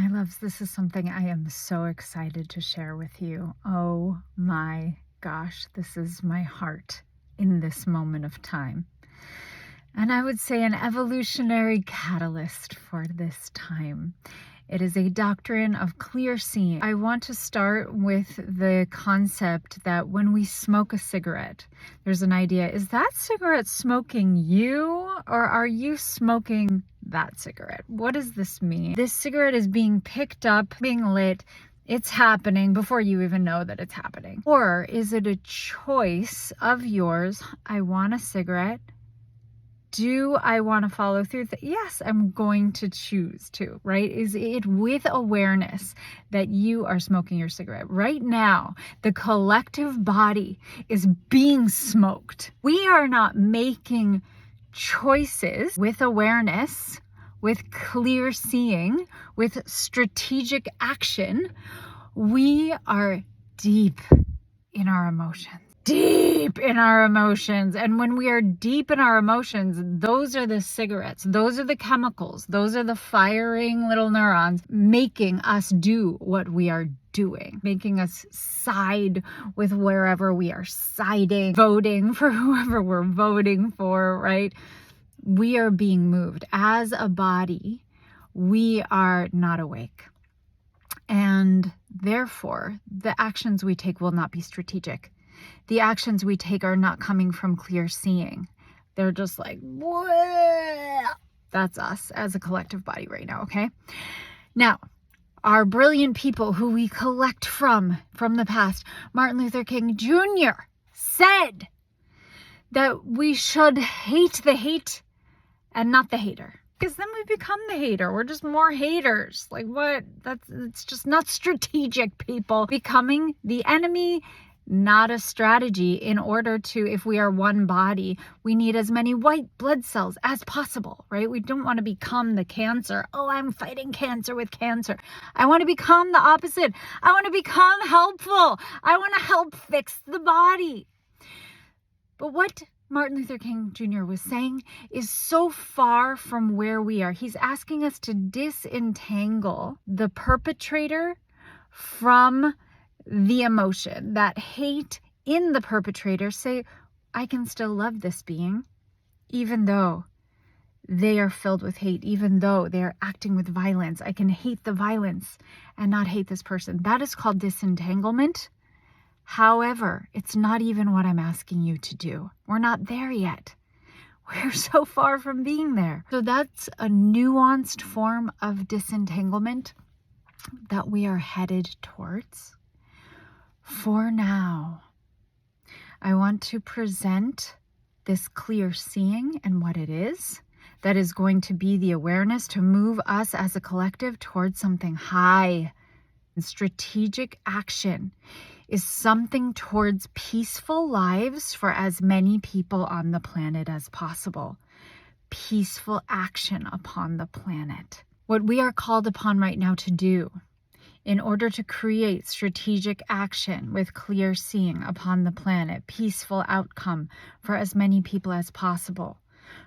My loves, this is something I am so excited to share with you. Oh my gosh, this is my heart in this moment of time. And I would say an evolutionary catalyst for this time. It is a doctrine of clear seeing. I want to start with the concept that when we smoke a cigarette, there's an idea, is that cigarette smoking you, or are you smoking that cigarette? What does this mean? This cigarette is being picked up, being lit, it's happening before you even know that it's happening. Or is it a choice of yours? I want a cigarette. Do I want to follow through? Yes, I'm going to choose to, right? Is it with awareness that you are smoking your cigarette? Right now, the collective body is being smoked. We are not making choices with awareness, with clear seeing, with strategic action. We are deep in our emotions. Deep in our emotions. And when we are deep in our emotions, those are the cigarettes, those are the chemicals, those are the firing little neurons making us do what we are doing, making us side with wherever we are siding, voting for whoever we're voting for, right? We are being moved. As a body, we are not awake. And therefore, the actions we take will not be strategic. The actions we take are not coming from clear seeing. They're just like, whoa. That's us as a collective body right now, okay? Now, our brilliant people who we collect from the past, Martin Luther King Jr. said that we should hate the hate and not the hater. Because then we become the hater. We're just more haters. Like what? It's just not strategic, people. Becoming the enemy, not a strategy. In order to, if we are one body, we need as many white blood cells as possible, right? We don't want to become the cancer. Oh, I'm fighting cancer with cancer. I want to become the opposite. I want to become helpful. I want to help fix the body. But what Martin Luther King Jr. was saying is so far from where we are. He's asking us to disentangle the perpetrator from the emotion, that hate in the perpetrator. Say, I can still love this being, even though they are filled with hate, even though they are acting with violence. I can hate the violence and not hate this person. That is called disentanglement. However, it's not even what I'm asking you to do. We're not there yet. We're so far from being there. So that's a nuanced form of disentanglement that we are headed towards. For now, I want to present this clear seeing and what it is. That is going to be the awareness to move us as a collective towards something high. And strategic action is something towards peaceful lives for as many people on the planet as possible. Peaceful action upon the planet. What we are called upon right now to do in order to create strategic action with clear seeing upon the planet, peaceful outcome for as many people as possible,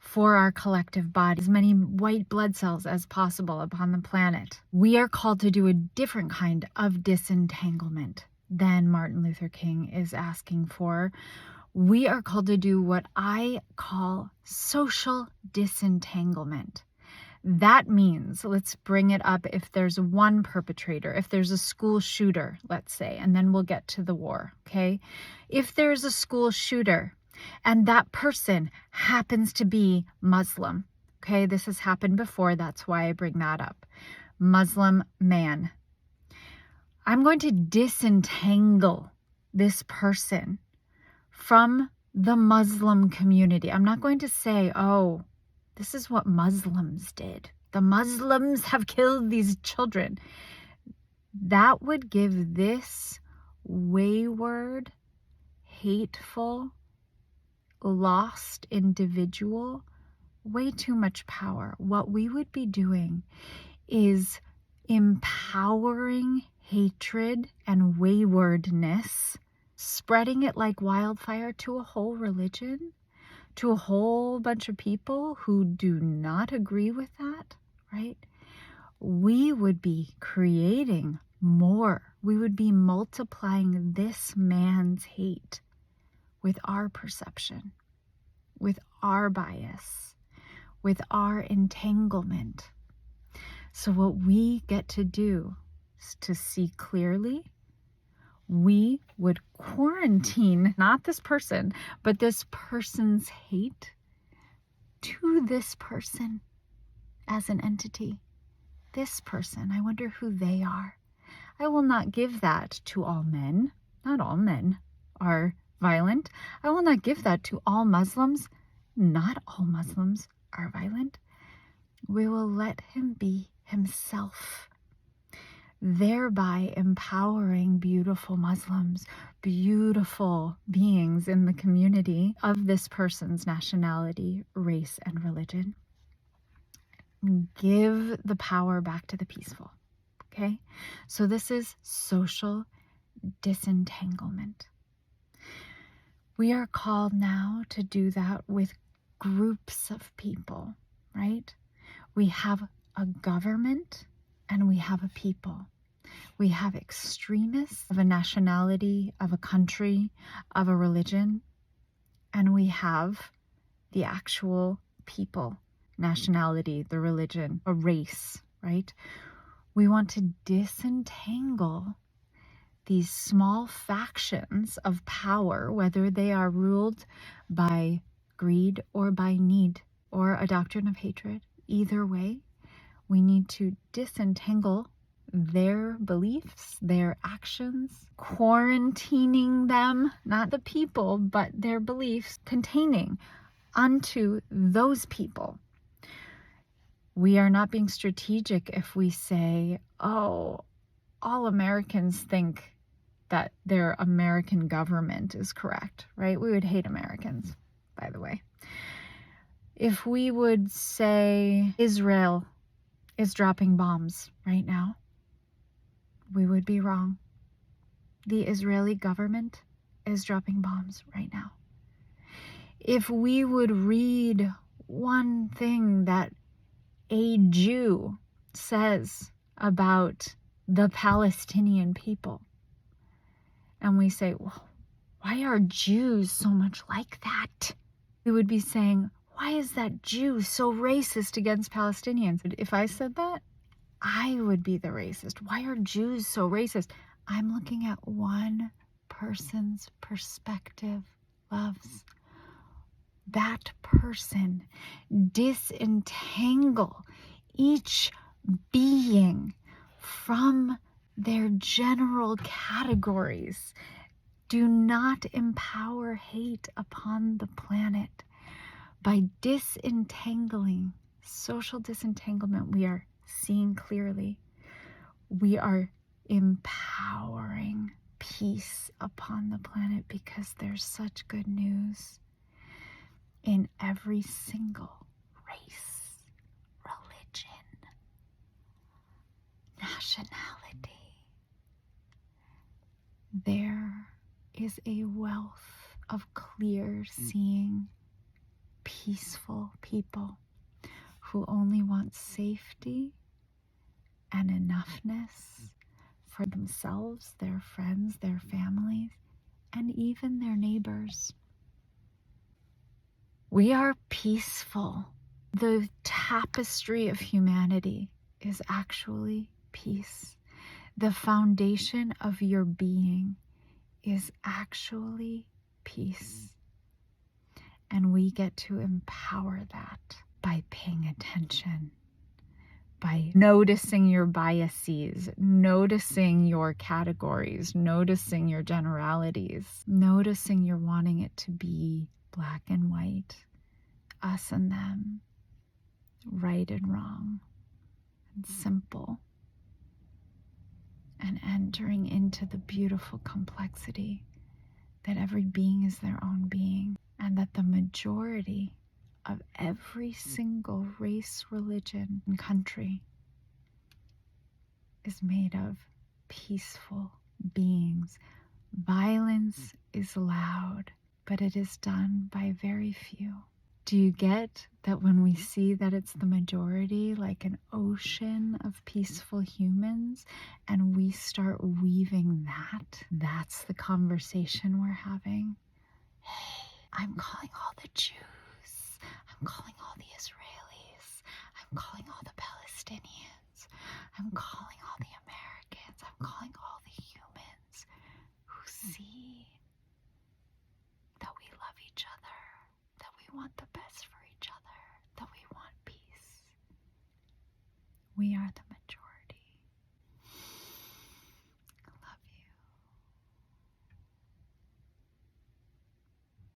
for our collective body, as many white blood cells as possible upon the planet. We are called to do a different kind of disentanglement than Martin Luther King is asking for. We are called to do what I call social disentanglement. That means, let's bring it up, if there's one perpetrator, if there's a school shooter, let's say, and then we'll get to the war, okay? If there's a school shooter and that person happens to be Muslim, okay? This has happened before, that's why I bring that up. Muslim man. I'm going to disentangle this person from the Muslim community. I'm not going to say, oh, this is what Muslims did. The Muslims have killed these children. That would give this wayward, hateful, lost individual way too much power. What we would be doing is empowering hatred and waywardness, spreading it like wildfire to a whole religion, to a whole bunch of people who do not agree with that, right? we would be creating more. We would be multiplying this man's hate with our perception, with our bias, with our entanglement. So what we get to do is to see clearly. We would quarantine not this person, but this person's hate to this person as an entity. This person, I wonder who they are. I will not give that to all men. Not all men are violent. I will not give that to all Muslims. Not all Muslims are violent. We will let him be himself, thereby empowering beautiful Muslims, beautiful beings in the community of this person's nationality, race, and religion. Give the power back to the peaceful. Okay? So this is social disentanglement. We are called now to do that with groups of people, right? We have a government and we have a people. We have extremists of a nationality, of a country, of a religion, and we have the actual people, nationality, the religion, a race, right? We want to disentangle these small factions of power, whether they are ruled by greed or by need or a doctrine of hatred. Either way, we need to disentangle their beliefs, their actions, quarantining them, not the people, but their beliefs, containing unto those people. We are not being strategic if we say, oh, all Americans think that their American government is correct, right? We would hate Americans, by the way. If we would say Israel is dropping bombs right now, we would be wrong. The Israeli government is dropping bombs right now. If we would read one thing that a Jew says about the Palestinian people, and we say, well, why are Jews so much like that? We would be saying, why is that Jew so racist against Palestinians? If I said that, I would be the racist. Why are Jews so racist? I'm looking at one person's perspective, loves. That person. Disentangle each being from their general categories. Do not empower hate upon the planet. By disentangling, social disentanglement, we are seeing clearly. We are empowering peace upon the planet because there's such good news in every single race, religion, nationality. There is a wealth of clear seeing, peaceful people who only want safety and enoughness for themselves, their friends, their families, and even their neighbors. We are peaceful. The tapestry of humanity is actually peace. The foundation of your being is actually peace. And we get to empower that by paying attention, by noticing your biases, noticing your categories, noticing your generalities, noticing you're wanting it to be black and white, us and them, right and wrong, and simple, and entering into the beautiful complexity that every being is their own being, and that the majority of every single race, religion, and country is made of peaceful beings. Violence is loud, but it is done by very few. Do you get that when we see that it's the majority, like an ocean of peaceful humans, and we start weaving that, that's the conversation we're having? Hey, I'm calling all the Jews. I'm calling all the Israelis. I'm calling all the Palestinians. I'm calling all the Americans. I'm calling all the humans who see that we love each other, that we want the best for each other, that we want peace. We are the